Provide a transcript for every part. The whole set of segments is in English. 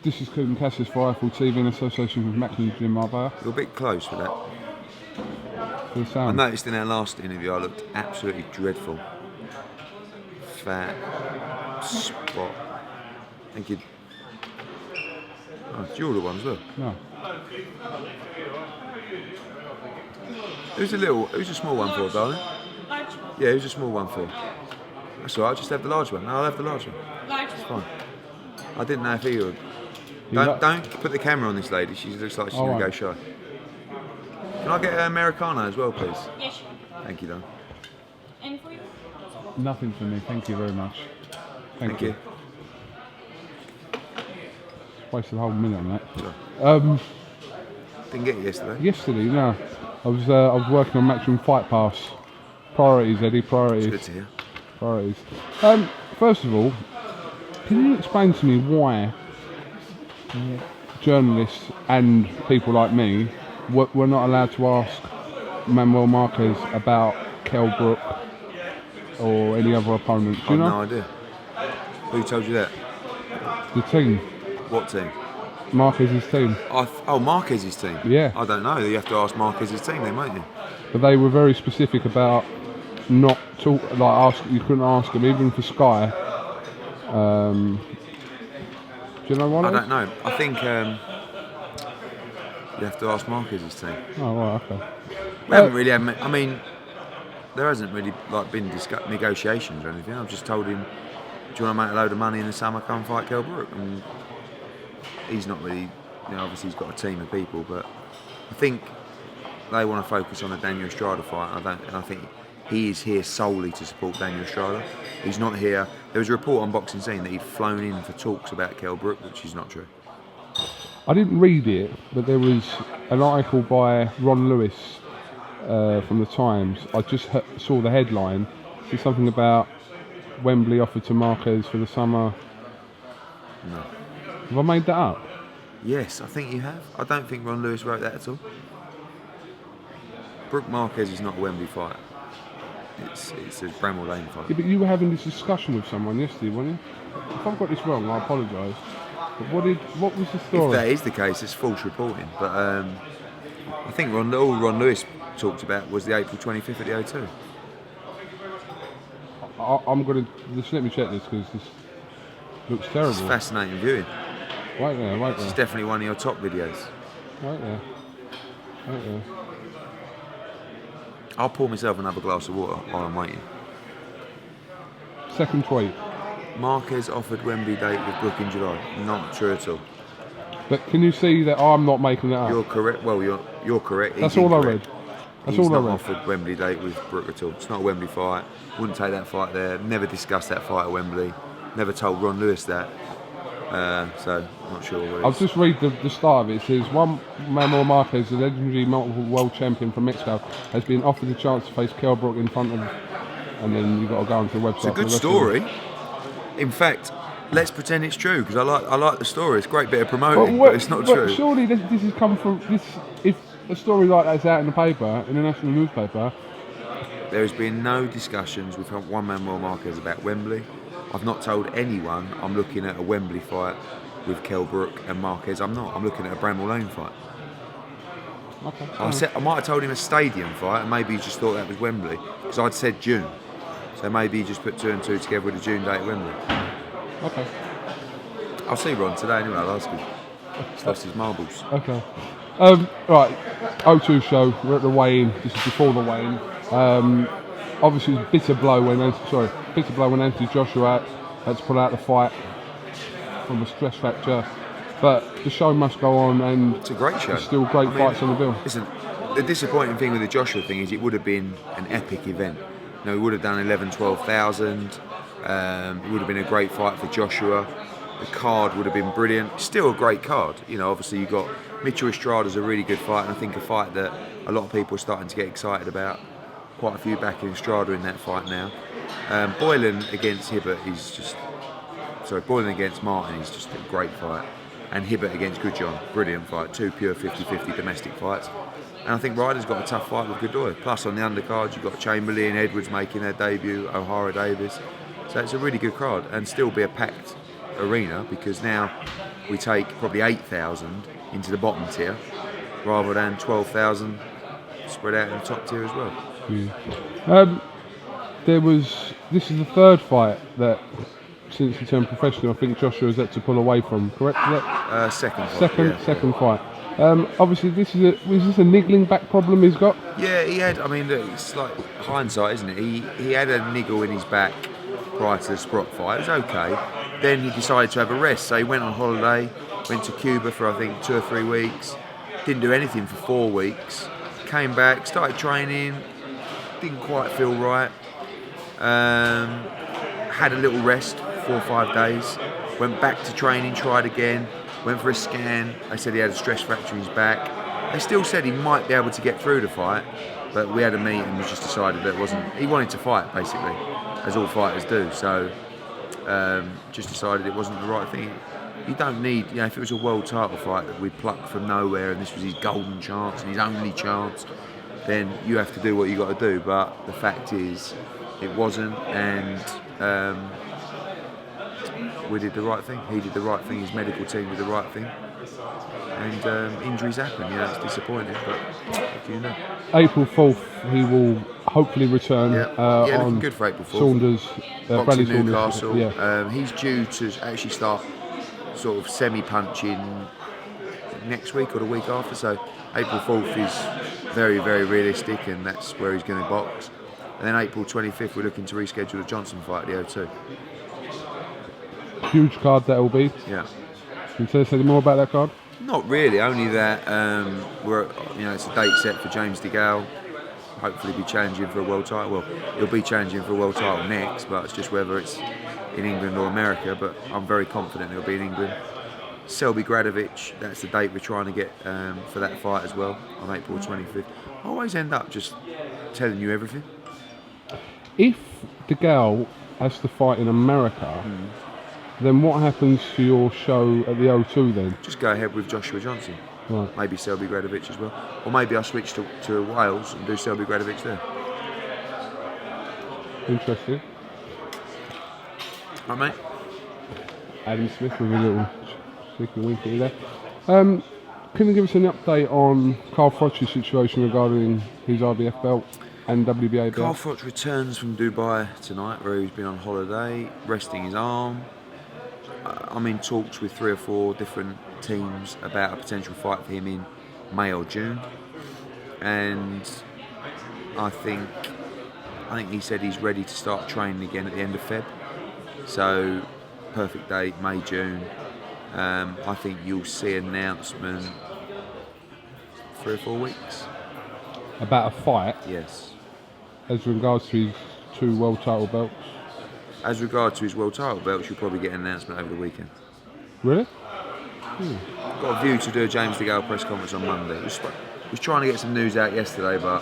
This is KUGAN CASSIUS for Eiffel TV in association with Marquez and Brook. You're a bit close with that. For the I sound. noticed in our last interview I looked absolutely dreadful. Fat, spot. I think you'd... Oh, it's your one as well. No. Who's a small one for, darling? Large. Yeah, who's a small one for? That's all right, just have the large one. No, I'll have the large one. Large. It's fine. I didn't know if he would. You Don't put the camera on this lady. She looks like she's All going to right. go shy. Can I get an Americano as well, please? Yes, sure. Thank you, darling. And for you? Nothing for me. Thank you very much. Thank you. Wasted a whole minute on that. Sure. Didn't get it yesterday. Yesterday, no. I was working on Matchroom Fight Pass. Priorities, Eddie. Priorities. It's good to hear. Priorities. First of all, can you explain to me why journalists and people like me were not allowed to ask Manuel Marquez about Kell Brook or any other opponent? Do you know? No idea. Who told you that? The team. What team? Marquez's team. Marquez's team? Yeah. I don't know. You have to ask Marquez's team then, won't you? But they were very specific about not talk, you couldn't ask them, even for Sky. Do you know what? I don't know. I think you have to ask Marquez's team. Oh, right, okay. We haven't really had, I mean, there hasn't really been negotiations or anything. I've just told him, do you want to make a load of money in the summer, come fight Kell Brook? And he's not really, obviously he's got a team of people, but I think they want to focus on the Daniel Estrada fight. And I think he is here solely to support Daniel Estrada. He's not here. There was a report on BoxNation that he'd flown in for talks about Kell Brook, which is not true. I didn't read it, but there was an article by Ron Lewis from the Times. I just saw the headline. It's something about Wembley offered to Marquez for the summer. No. Have I made that up? Yes, I think you have. I don't think Ron Lewis wrote that at all. Brook Marquez is not a Wembley fight. It's a Bramall Lane fight. Yeah, but you were having this discussion with someone yesterday, weren't you? If I've got this wrong, I apologise. But what was the story? If that is the case, it's false reporting. But I think all Ron Lewis talked about was the April 25th at the O2. I'm going to... Just let me check this, because this looks terrible. It's fascinating viewing. Wait there. It's definitely one of your top videos. Right there. I'll pour myself another glass of water while I'm waiting. Second tweet. Marquez offered Wembley date with Brook in July. Not true at all. But can you see that I'm not making that up? You're correct. Well, you're correct. That's He's all incorrect. I read. That's He's all I not read. offered Wembley date with Brook at all. It's not a Wembley fight. Wouldn't take that fight there. Never discussed that fight at Wembley. Never told Ron Lewis that. So I'm not sure. I'll just read the start of it. It says, one Manuel Marquez, the legendary multiple world champion from Mexico, has been offered the chance to face Kell Brook in front of... And then you've got to go onto the website. It's a good story. In fact, let's pretend it's true, because I like the story. It's a great bit of promoting, but it's not true. Surely this has come from... If a story like that's out in the paper, in a national newspaper... There has been no discussions with one Manuel Marquez about Wembley. I've not told anyone I'm looking at a Wembley fight with Kell Brook and Marquez. I'm not. I'm looking at a Bramall Lane fight. Okay. I might have told him a stadium fight, and maybe he just thought that was Wembley, because I'd said June. So maybe he just put 2 and 2 together with a June date at Wembley. Okay. I'll see Ron today anyway. I'll ask him. He's lost his marbles. Okay. Right. O2 show. We're at the weigh-in. This is before the weigh-in. Obviously, it was a bitter blow when Anthony Joshua had to pull out the fight from a stress fracture. But the show must go on, and it's a great show. There's still great fights on the bill. Listen, the disappointing thing with the Joshua thing is it would have been an epic event. We would have done 12,000. It would have been a great fight for Joshua. The card would have been brilliant. Still a great card. Obviously you've got Mitchell Estrada's a really good fight, and I think a fight that a lot of people are starting to get excited about. Quite a few backing Estrada in that fight now. Boylan against Martin is just a great fight. And Hibbert against Goodjohn, brilliant fight. 2 pure 50-50 domestic fights. And I think Ryder's got a tough fight with Godoy. Plus on the undercard you've got Chamberlain, Edwards making their debut, O'Hara Davis. So it's a really good card, and still be a packed arena, because now we take probably 8,000 into the bottom tier, rather than 12,000 spread out in the top tier as well. This is the third fight that, since he turned professional, I think Joshua's had to pull away from, correct? Is that Second fight. Second fight. Obviously, was this a niggling back problem he's got? Yeah, he had. I mean, look, it's like hindsight, isn't it? He had a niggle in his back prior to the Froch fight. It was okay. Then he decided to have a rest, so he went on holiday, went to Cuba for I think 2 or 3 weeks, didn't do anything for 4 weeks, came back, started training, didn't quite feel right, had a little rest, 4 or 5 days, went back to training, tried again, went for a scan. They said he had a stress fracture in his back. They still said he might be able to get through the fight, but we had a meeting and we just decided that it wasn't. He wanted to fight basically, as all fighters do. So just decided it wasn't the right thing. You don't need, if it was a world title fight that we plucked from nowhere and this was his golden chance and his only chance, then you have to do what you got to do. But the fact is, it wasn't, and we did the right thing. He did the right thing. His medical team did the right thing. And injuries happen. It's disappointing, but what do you know? April 4th, he will hopefully return. Looking good for April 4th. Saunders, Bradley Boxing Newcastle. Saunders. He's due to actually start sort of semi-punching next week or the week after. So April 4th is very, very realistic, and that's where he's going to box. And then April 25th, we're looking to reschedule the Johnson fight at the O2. Huge card that will be. Yeah. Can you tell us any more about that card? Not really, only that it's a date set for James DeGALE. Hopefully be challenging for a world title. Well, he'll be challenging for a world title next, but it's just whether it's in England or America. But I'm very confident he'll be in England. Selby Gradovic, that's the date we're trying to get for that fight as well, on April 25th. I always end up just telling you everything. If DeGALE has to fight in America, then what happens to your show at the O2 then? Just go ahead with Joshua Johnson. Right. Maybe Selby Gradovic as well. Or maybe I switch to Wales and do Selby Gradovic there. Interesting. Right, mate? Adam Smith with a little sneaky winky there. Can you give us an update on Carl Froch's situation regarding his IBF belt and WBA belt? Carl Froch returns from Dubai tonight, where he's been on holiday, resting his arm. I'm in talks with 3 or 4 different teams about a potential fight for him in May or June, and I think he said he's ready to start training again at the end of Feb. So perfect date, May, June. I think you'll see an announcement 3 or 4 weeks. About a fight? Yes. As regards to his 2 world title belts? As regards to his world title belts, you'll probably get an announcement over the weekend. Really? Got a view to do a James DeGALE press conference on Monday. Was trying to get some news out yesterday, but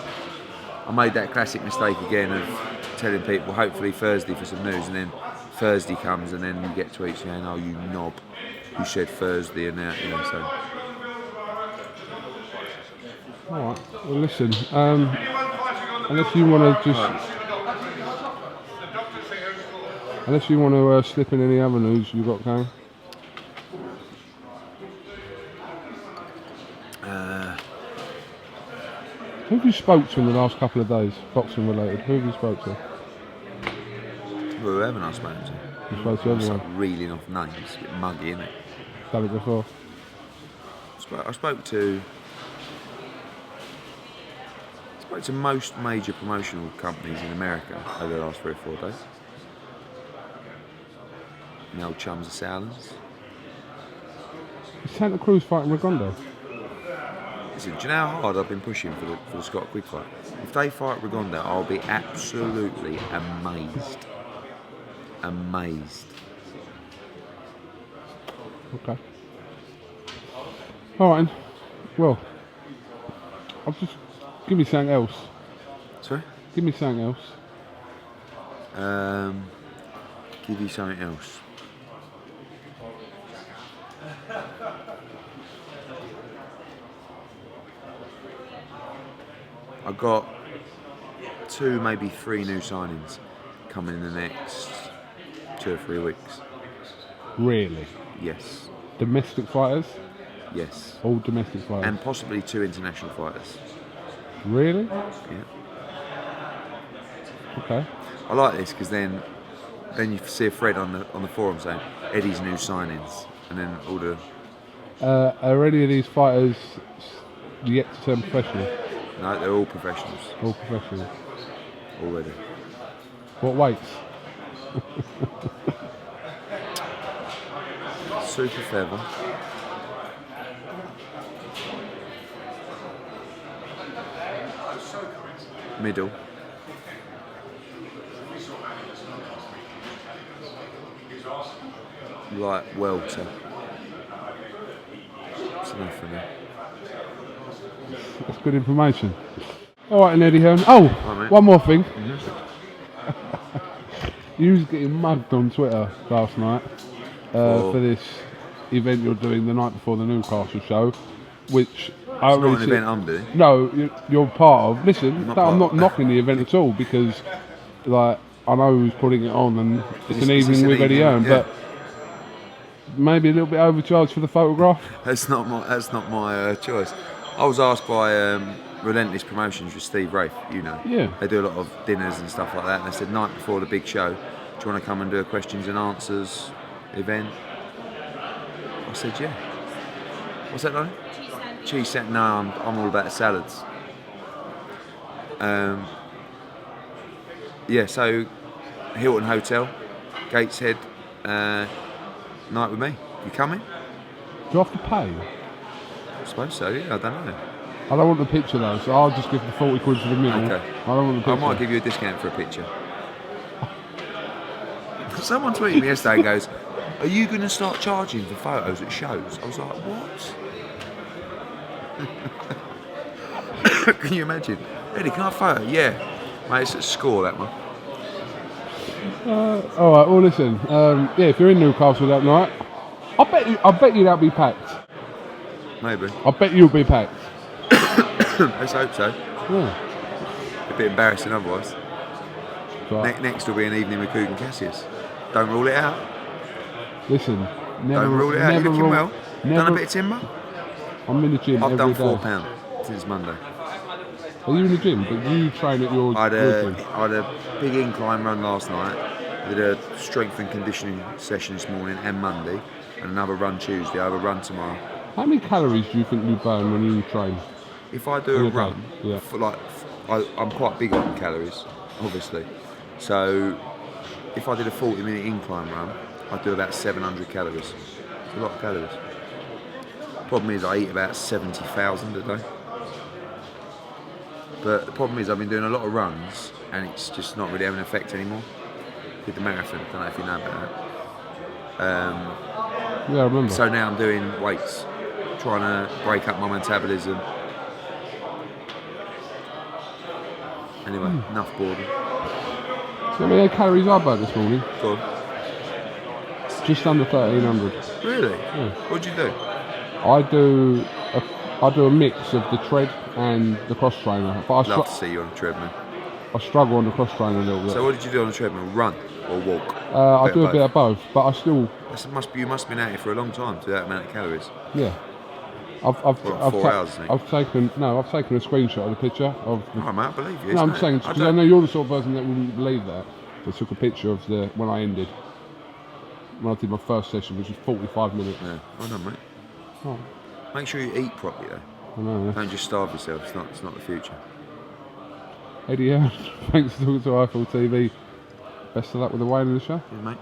I made that classic mistake again of telling people hopefully Thursday for some news, and then Thursday comes and then you get tweets saying, "Oh, you knob, you said Thursday," and now, so. All right. Well, listen. Unless you want to just. Unless you want to slip in any other news you've got going. Who have you spoke to in the last couple of days, boxing related? Who have you spoke to? Well, who haven't I spoken to? You spoke to everyone? It's like reeling off names, it's a bit muggy, isn't it? Done it before? I spoke to most major promotional companies in America over the last 3 or 4 days. My old chums are Sowlands. Is Santa Cruz fighting Rigondeaux? Listen, do you know how hard I've been pushing for the Scott Quick fight? If they fight Rigondeaux, I'll be absolutely amazed. Amazed. Okay. Alright. Well, I'll just give me something else. Sorry? Give me something else. Give you something else. I got 2, maybe 3 new signings coming in the next 2 or 3 weeks. Really? Yes. Domestic fighters? Yes. All domestic fighters? And possibly 2 international fighters. Really? Yeah. Okay. I like this because then you see a thread on the forum saying Eddie's new signings, and then all the. Are any of these fighters yet to turn professional? No, they're all professionals. All professional. Already. What weights? Super feather. Middle. Light welter. That's enough for me. That's good information. All right, and Eddie Hearn. Oh, Right, one more thing. You was getting mugged on Twitter last night for this event you're doing the night before the Newcastle show, which I It's not an event I'm doing. No, you're part of. Listen, I'm not knocking the event at all because, like, I know who's putting it on and it's an evening with Eddie Hearn, but maybe a little bit overcharged for the photograph. That's not my choice. I was asked by Relentless Promotions with Steve Rafe, you know. Yeah. They do a lot of dinners and stuff like that. And they said night before the big show, do you want to come and do a questions and answers event? I said yeah. What's that, Lonnie? Cheese sandwich. No, I'm all about salads. Yeah. So Hilton Hotel, Gateshead, night with me. You coming? Do you have to pay? I suppose so. Yeah. I don't know. I don't want the picture though, so I'll just give the 40 quid for the middle. Okay. I don't want the picture. I might give you a discount for a picture. Someone tweeted me yesterday and goes, "Are you going to start charging for photos at shows?" I was like, "What?" Can you imagine? Eddie, can I photo? Yeah. Mate, it's a score, that one. All right. Well, listen. Yeah, if you're in Newcastle that night, I bet you that'll be packed. Maybe. I bet you'll be packed. Let's hope so. Yeah. A bit embarrassing otherwise. Right. Next will be an evening with KUGAN CASSIUS. Don't rule it out. Listen. Never, Don't rule it out. You're looking rule, well. Done a bit of timber? I'm in the gym I've every done day. 4 pounds since Monday. Are you in the gym? But you train at your I had gym? a big incline run last night. I did a strength and conditioning session this morning and Monday, and another run Tuesday. I have a run tomorrow. How many calories do you think you burn when you train? If I do a run, yeah. I'm quite big on calories, obviously. So if I did a 40-minute incline run, I'd do about 700 calories. It's a lot of calories. Problem is I eat about 70,000 a day. But the problem is I've been doing a lot of runs and it's just not really having an effect anymore. Did the marathon, don't know if you know about that. Yeah, I remember. So now I'm doing weights, trying to break up my metabolism. Anyway, enough boredom. So how many calories I burnt this morning? Go on. Just under 1,300. Really? Yeah. What'd you do? I do a mix of the tread and the cross trainer. But Love to see you on a treadmill. I struggle on the cross trainer a little bit. So what did you do on the treadmill? Run or walk? I do a bit of both, but I still. You must have been at it for a long time to do that amount of calories. Yeah. I've 4 hours, I think. I've taken a screenshot of the picture of. Oh, mate, I believe you. No, I'm isn't it? saying because I know you're the sort of person that wouldn't believe that. So I took a picture of when I ended. When I did my first session, which was 45 minutes. Yeah, well done, mate. Oh. Make sure you eat properly, though. I know. Don't just starve yourself. It's not the future. Eddie, thanks for talking to iFull TV. Best of luck with the weighing of the show. Yeah, mate.